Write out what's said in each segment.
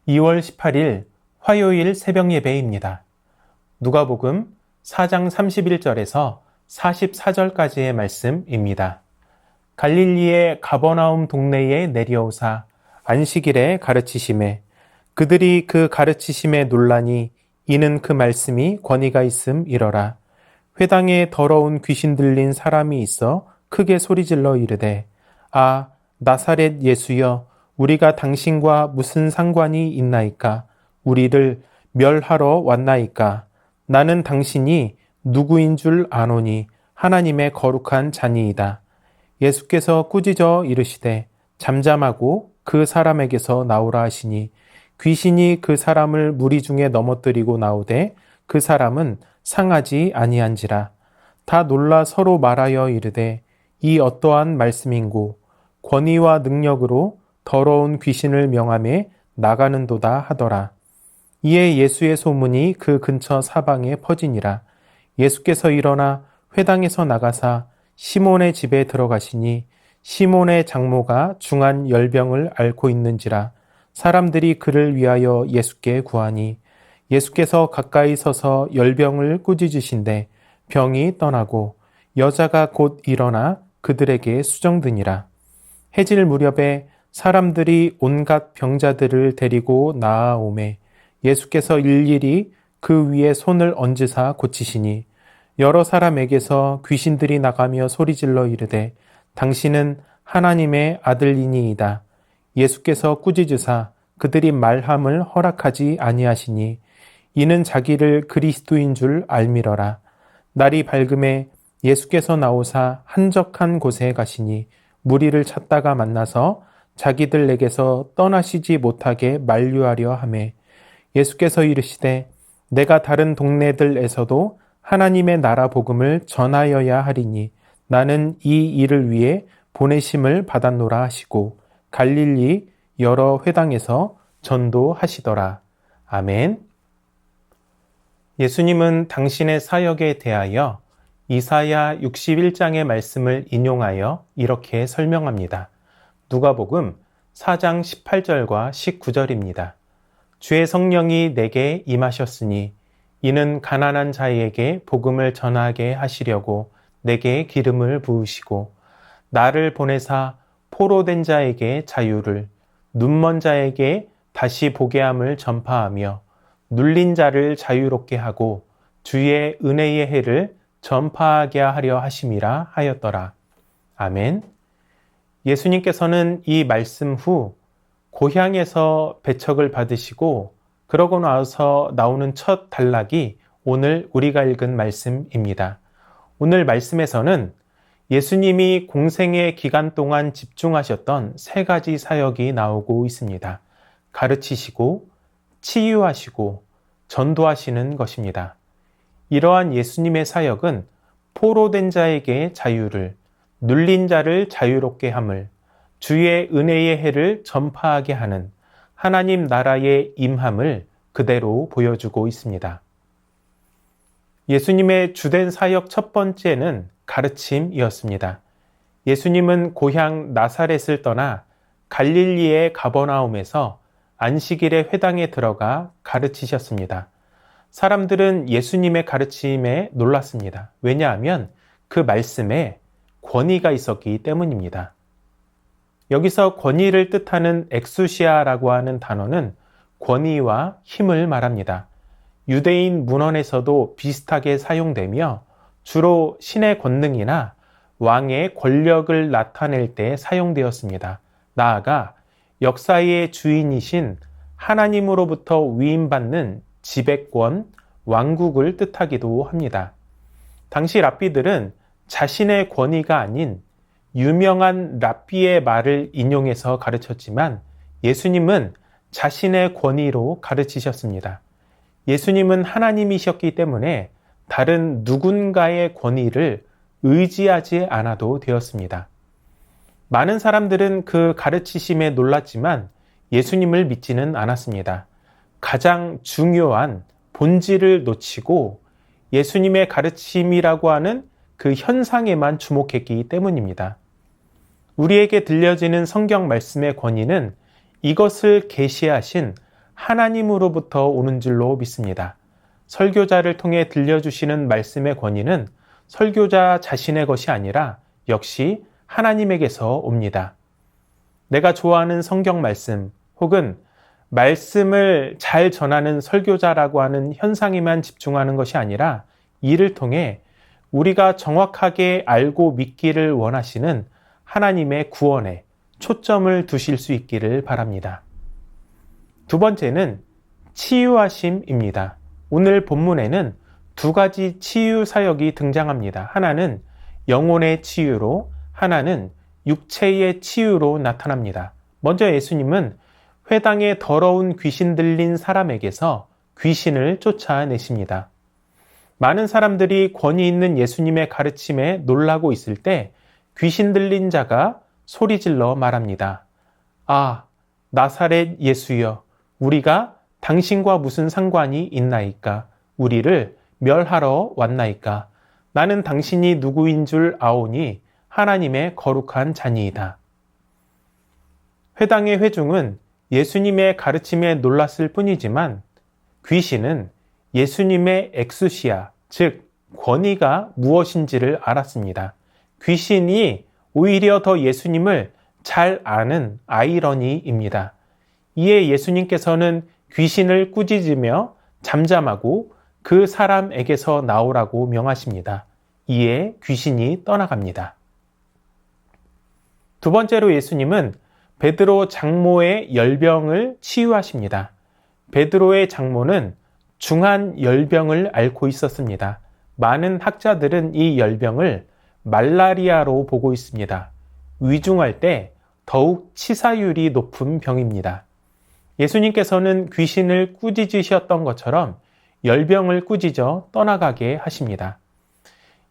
2월 18일 화요일 새벽 예배입니다. 누가복음 4장 31절에서 44절까지의 말씀입니다. 갈릴리의 가버나움 동네에 내려오사 안식일에 가르치심에 그들이 그 가르치심에 놀라니 이는 그 말씀이 권위가 있음이러라. 회당에 더러운 귀신 들린 사람이 있어 크게 소리질러 이르되 아 나사렛 예수여 우리가 당신과 무슨 상관이 있나이까? 우리를 멸하러 왔나이까? 나는 당신이 누구인 줄 아노니 하나님의 거룩한 자니이다. 예수께서 꾸짖어 이르시되 잠잠하고 그 사람에게서 나오라 하시니 귀신이 그 사람을 무리 중에 넘어뜨리고 나오되 그 사람은 상하지 아니한지라. 다 놀라 서로 말하여 이르되 이 어떠한 말씀인고 권위와 능력으로 더러운 귀신을 명하매 나가는도다 하더라. 이에 예수의 소문이 그 근처 사방에 퍼지니라. 예수께서 일어나 회당에서 나가사 시몬의 집에 들어가시니 시몬의 장모가 중한 열병을 앓고 있는지라. 사람들이 그를 위하여 예수께 구하니 예수께서 가까이 서서 열병을 꾸짖으신데 병이 떠나고 여자가 곧 일어나 그들에게 수정드니라. 해질 무렵에 사람들이 온갖 병자들을 데리고 나아오매 예수께서 일일이 그 위에 손을 얹으사 고치시니 여러 사람에게서 귀신들이 나가며 소리질러 이르되 당신은 하나님의 아들이니이다. 예수께서 꾸짖으사 그들이 말함을 허락하지 아니하시니 이는 자기를 그리스도인 줄 알미러라. 날이 밝음에 예수께서 나오사 한적한 곳에 가시니 무리를 찾다가 만나서 자기들에게서 떠나시지 못하게 만류하려 하매 예수께서 이르시되 내가 다른 동네들에서도 하나님의 나라 복음을 전하여야 하리니 나는 이 일을 위해 보내심을 받았노라 하시고 갈릴리 여러 회당에서 전도하시더라. 아멘. 예수님은 당신의 사역에 대하여 이사야 61장의 말씀을 인용하여 이렇게 설명합니다. 누가복음 4장 18절과 19절입니다. 주의 성령이 내게 임하셨으니 이는 가난한 자에게 복음을 전하게 하시려고 내게 기름을 부으시고 나를 보내사 포로된 자에게 자유를 눈먼 자에게 다시 보게 함을 전파하며 눌린 자를 자유롭게 하고 주의 은혜의 해를 전파하게 하려 하심이라 하였더라. 아멘. 예수님께서는 이 말씀 후 고향에서 배척을 받으시고 그러고 나서 나오는 첫 단락이 오늘 우리가 읽은 말씀입니다. 오늘 말씀에서는 예수님이 공생의 기간 동안 집중하셨던 세 가지 사역이 나오고 있습니다. 가르치시고 치유하시고 전도하시는 것입니다. 이러한 예수님의 사역은 포로된 자에게 자유를, 눌린 자를 자유롭게 함을, 주의 은혜의 해를 전파하게 하는 하나님 나라의 임함을 그대로 보여주고 있습니다. 예수님의 주된 사역 첫 번째는 가르침이었습니다. 예수님은 고향 나사렛을 떠나 갈릴리의 가버나움에서 안식일의 회당에 들어가 가르치셨습니다. 사람들은 예수님의 가르침에 놀랐습니다. 왜냐하면 그 말씀에 권위가 있었기 때문입니다. 여기서 권위를 뜻하는 엑수시아라고 하는 단어는 권위와 힘을 말합니다. 유대인 문헌에서도 비슷하게 사용되며 주로 신의 권능이나 왕의 권력을 나타낼 때 사용되었습니다. 나아가 역사의 주인이신 하나님으로부터 위임받는 지배권, 왕국을 뜻하기도 합니다. 당시 랍비들은 자신의 권위가 아닌 유명한 랍비의 말을 인용해서 가르쳤지만 예수님은 자신의 권위로 가르치셨습니다. 예수님은 하나님이셨기 때문에 다른 누군가의 권위를 의지하지 않아도 되었습니다. 많은 사람들은 그 가르치심에 놀랐지만 예수님을 믿지는 않았습니다. 가장 중요한 본질을 놓치고 예수님의 가르침이라고 하는 그 현상에만 주목했기 때문입니다. 우리에게 들려지는 성경 말씀의 권위는 이것을 계시하신 하나님으로부터 오는 줄로 믿습니다. 설교자를 통해 들려주시는 말씀의 권위는 설교자 자신의 것이 아니라 역시 하나님에게서 옵니다. 내가 좋아하는 성경 말씀 혹은 말씀을 잘 전하는 설교자라고 하는 현상에만 집중하는 것이 아니라 이를 통해 우리가 정확하게 알고 믿기를 원하시는 하나님의 구원에 초점을 두실 수 있기를 바랍니다. 두 번째는 치유하심입니다. 오늘 본문에는 두 가지 치유 사역이 등장합니다. 하나는 영혼의 치유로, 하나는 육체의 치유로 나타납니다. 먼저 예수님은 회당에 더러운 귀신 들린 사람에게서 귀신을 쫓아내십니다. 많은 사람들이 권위 있는 예수님의 가르침에 놀라고 있을 때 귀신 들린 자가 소리질러 말합니다. 아, 나사렛 예수여, 우리가 당신과 무슨 상관이 있나이까? 우리를 멸하러 왔나이까? 나는 당신이 누구인 줄 아오니 하나님의 거룩한 자니이다. 회당의 회중은 예수님의 가르침에 놀랐을 뿐이지만 귀신은 예수님의 엑수시아, 즉 권위가 무엇인지를 알았습니다. 귀신이 오히려 더 예수님을 잘 아는 아이러니입니다. 이에 예수님께서는 귀신을 꾸짖으며 잠잠하고 그 사람에게서 나오라고 명하십니다. 이에 귀신이 떠나갑니다. 두 번째로 예수님은 베드로 장모의 열병을 치유하십니다. 베드로의 장모는 중한 열병을 앓고 있었습니다. 많은 학자들은 이 열병을 말라리아로 보고 있습니다. 위중할 때 더욱 치사율이 높은 병입니다. 예수님께서는 귀신을 꾸짖으셨던 것처럼 열병을 꾸짖어 떠나가게 하십니다.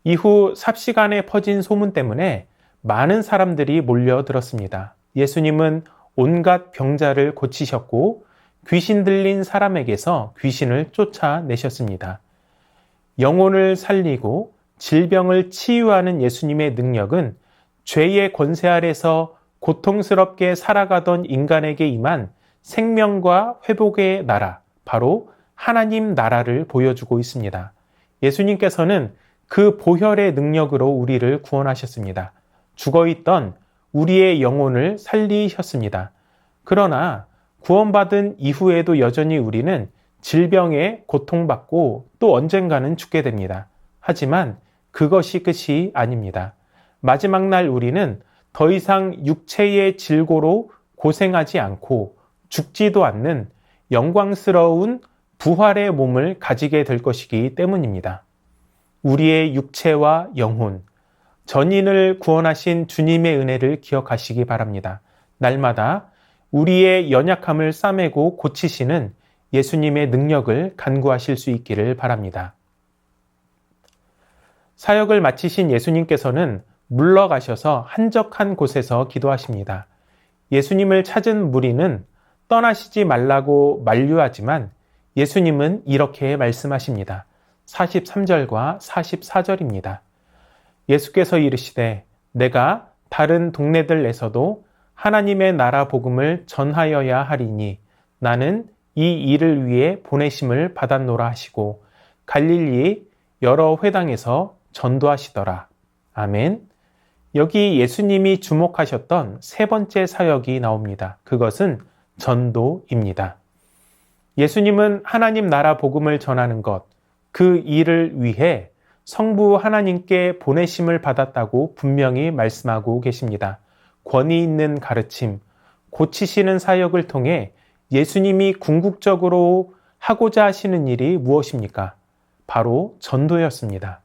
이후 삽시간에 퍼진 소문 때문에 많은 사람들이 몰려들었습니다. 예수님은 온갖 병자를 고치셨고 귀신 들린 사람에게서 귀신을 쫓아내셨습니다. 영혼을 살리고 질병을 치유하는 예수님의 능력은 죄의 권세 아래서 고통스럽게 살아가던 인간에게 임한 생명과 회복의 나라, 바로 하나님 나라를 보여주고 있습니다. 예수님께서는 그 보혈의 능력으로 우리를 구원하셨습니다. 죽어있던 우리의 영혼을 살리셨습니다. 그러나 구원받은 이후에도 여전히 우리는 질병에 고통받고 또 언젠가는 죽게 됩니다. 하지만 그것이 끝이 아닙니다. 마지막 날 우리는 더 이상 육체의 질고로 고생하지 않고 죽지도 않는 영광스러운 부활의 몸을 가지게 될 것이기 때문입니다. 우리의 육체와 영혼, 전인을 구원하신 주님의 은혜를 기억하시기 바랍니다. 날마다 우리의 연약함을 싸매고 고치시는 예수님의 능력을 간구하실 수 있기를 바랍니다. 사역을 마치신 예수님께서는 물러가셔서 한적한 곳에서 기도하십니다. 예수님을 찾은 무리는 떠나시지 말라고 만류하지만 예수님은 이렇게 말씀하십니다. 43절과 44절입니다. 예수께서 이르시되 내가 다른 동네들에서도 하나님의 나라 복음을 전하여야 하리니 나는 이 일을 위해 보내심을 받았노라 하시고 갈릴리 여러 회당에서 전도하시더라. 아멘. 여기 예수님이 주목하셨던 세 번째 사역이 나옵니다. 그것은 전도입니다. 예수님은 하나님 나라 복음을 전하는 것, 그 일을 위해 성부 하나님께 보내심을 받았다고 분명히 말씀하고 계십니다. 권위 있는 가르침, 고치시는 사역을 통해 예수님이 궁극적으로 하고자 하시는 일이 무엇입니까? 바로 전도였습니다.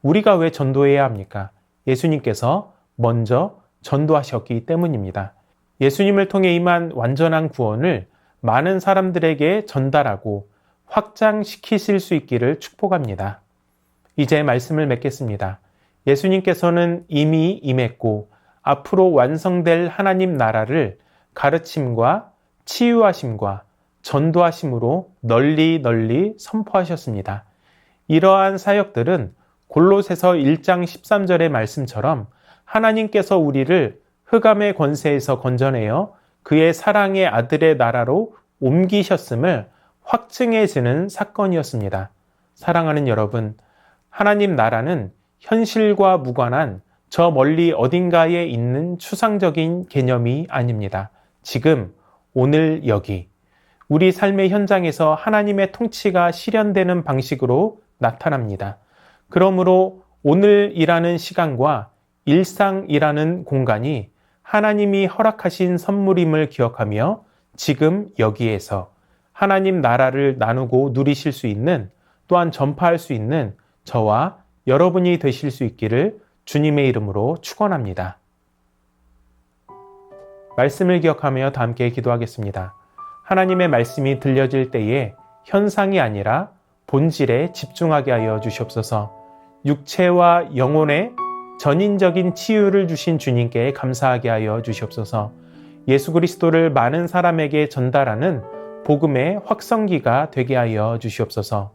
우리가 왜 전도해야 합니까? 예수님께서 먼저 전도하셨기 때문입니다. 예수님을 통해 임한 완전한 구원을 많은 사람들에게 전달하고 확장시키실 수 있기를 축복합니다. 이제 말씀을 맺겠습니다. 예수님께서는 이미 임했고 앞으로 완성될 하나님 나라를 가르침과 치유하심과 전도하심으로 널리 선포하셨습니다. 이러한 사역들은 골로새서 1장 13절의 말씀처럼 하나님께서 우리를 흑암의 권세에서 건져내어 그의 사랑의 아들의 나라로 옮기셨음을 확증해지는 사건이었습니다. 사랑하는 여러분, 하나님 나라는 현실과 무관한 저 멀리 어딘가에 있는 추상적인 개념이 아닙니다. 지금, 오늘 여기, 우리 삶의 현장에서 하나님의 통치가 실현되는 방식으로 나타납니다. 그러므로 오늘이라는 시간과 일상이라는 공간이 하나님이 허락하신 선물임을 기억하며 지금 여기에서 하나님 나라를 나누고 누리실 수 있는, 또한 전파할 수 있는 저와 여러분이 되실 수 있기를 주님의 이름으로 축원합니다. 말씀을 기억하며 다 함께 기도하겠습니다. 하나님의 말씀이 들려질 때에 현상이 아니라 본질에 집중하게 하여 주시옵소서. 육체와 영혼의 전인적인 치유를 주신 주님께 감사하게 하여 주시옵소서. 예수 그리스도를 많은 사람에게 전달하는 복음의 확성기가 되게 하여 주시옵소서.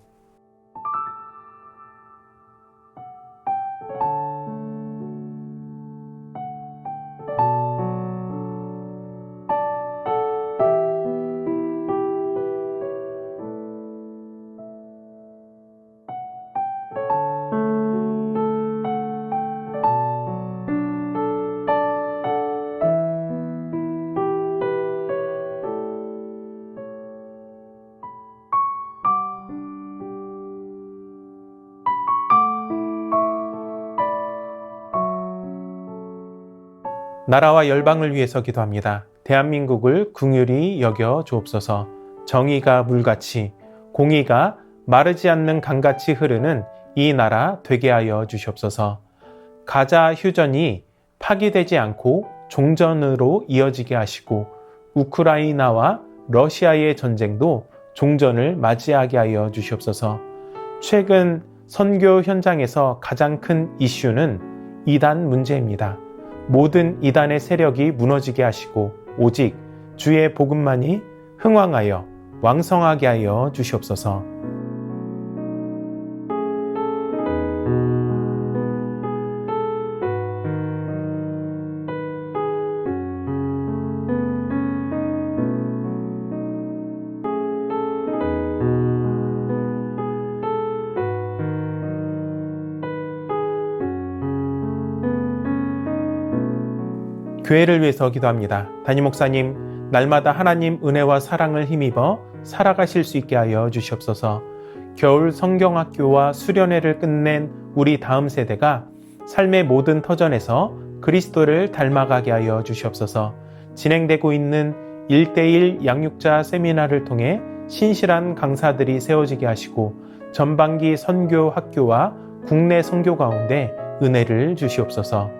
나라와 열방을 위해서 기도합니다. 대한민국을 긍휼히 여겨 주옵소서. 정의가 물같이, 공의가 마르지 않는 강같이 흐르는 이 나라 되게 하여 주시옵소서. 가자 휴전이 파기되지 않고 종전으로 이어지게 하시고 우크라이나와 러시아의 전쟁도 종전을 맞이하게 하여 주시옵소서. 최근 선교 현장에서 가장 큰 이슈는 이단 문제입니다. 모든 이단의 세력이 무너지게 하시고 오직 주의 복음만이 흥왕하여 왕성하게 하여 주시옵소서. 교회를 위해서 기도합니다. 담임 목사님, 날마다 하나님 은혜와 사랑을 힘입어 살아가실 수 있게 하여 주시옵소서. 겨울 성경학교와 수련회를 끝낸 우리 다음 세대가 삶의 모든 터전에서 그리스도를 닮아가게 하여 주시옵소서. 진행되고 있는 1:1 양육자 세미나를 통해 신실한 강사들이 세워지게 하시고 전반기 선교 학교와 국내 선교 가운데 은혜를 주시옵소서.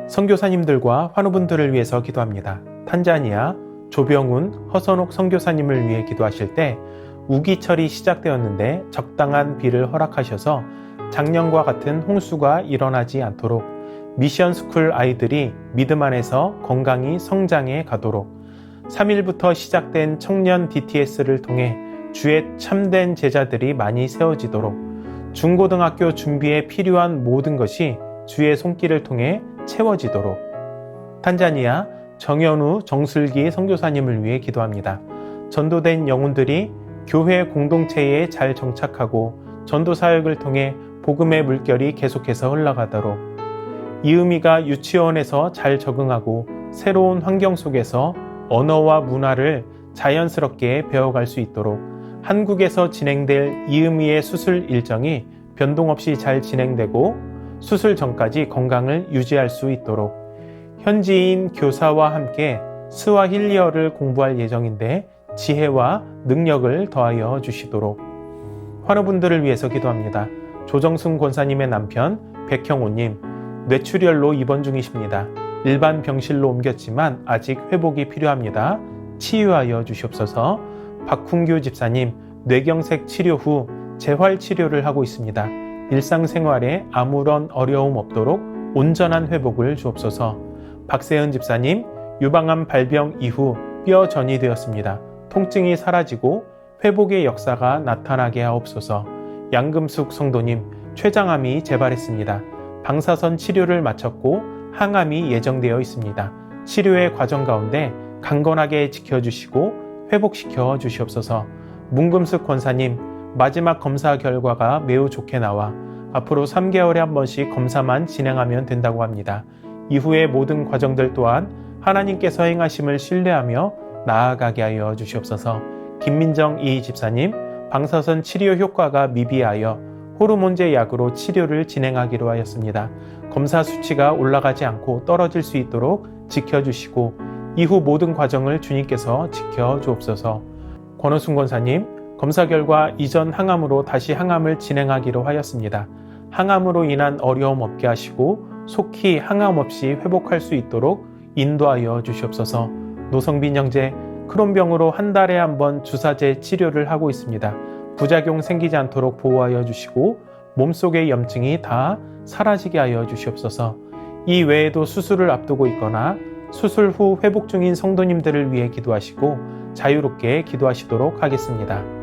선교사님들과 환우분들을 위해서 기도합니다. 탄자니아 조병훈, 허선옥 선교사님을 위해 기도하실 때 우기철이 시작되었는데 적당한 비를 허락하셔서 작년과 같은 홍수가 일어나지 않도록 미션스쿨 아이들이 믿음 안에서 건강히 성장해 가도록 3일부터 시작된 청년 DTS를 통해 주의 참된 제자들이 많이 세워지도록 중고등학교 준비에 필요한 모든 것이 주의 손길을 통해 채워지도록 탄자니아 정현우 정슬기 선교사님을 위해 기도합니다. 전도된 영혼들이 교회 공동체에 잘 정착하고 전도 사역을 통해 복음의 물결이 계속해서 흘러가도록 이음이가 유치원에서 잘 적응하고 새로운 환경 속에서 언어와 문화를 자연스럽게 배워갈 수 있도록 한국에서 진행될 이음이의 수술 일정이 변동 없이 잘 진행되고 수술 전까지 건강을 유지할 수 있도록 현지인 교사와 함께 스와힐리어를 공부할 예정인데 지혜와 능력을 더하여 주시도록 환우분들을 위해서 기도합니다. 조정순 권사님의 남편 백형호님 뇌출혈로 입원 중이십니다. 일반 병실로 옮겼지만 아직 회복이 필요합니다. 치유하여 주시옵소서. 박훈규 집사님, 뇌경색 치료 후 재활 치료를 하고 있습니다. 일상생활에 아무런 어려움 없도록 온전한 회복을 주옵소서. 박세은 집사님, 유방암 발병 이후 뼈 전이 되었습니다. 통증이 사라지고 회복의 역사가 나타나게 하옵소서. 양금숙 성도님, 췌장암이 재발했습니다. 방사선 치료를 마쳤고 항암이 예정되어 있습니다. 치료의 과정 가운데 강건하게 지켜주시고 회복시켜 주시옵소서. 문금숙 권사님, 마지막 검사 결과가 매우 좋게 나와 앞으로 3개월에 한 번씩 검사만 진행하면 된다고 합니다. 이후의 모든 과정들 또한 하나님께서 행하심을 신뢰하며 나아가게 하여 주시옵소서. 김민정 이 집사님, 방사선 치료 효과가 미비하여 호르몬제 약으로 치료를 진행하기로 하였습니다. 검사 수치가 올라가지 않고 떨어질 수 있도록 지켜주시고 이후 모든 과정을 주님께서 지켜주옵소서. 권호순 권사님, 검사 결과 이전 항암으로 다시 항암을 진행하기로 하였습니다. 항암으로 인한 어려움 없게 하시고 속히 항암 없이 회복할 수 있도록 인도하여 주시옵소서. 노성빈 형제, 크론병으로 한 달에 한 번 주사제 치료를 하고 있습니다. 부작용 생기지 않도록 보호하여 주시고 몸속의 염증이 다 사라지게 하여 주시옵소서. 이 외에도 수술을 앞두고 있거나 수술 후 회복 중인 성도님들을 위해 기도하시고 자유롭게 기도하시도록 하겠습니다.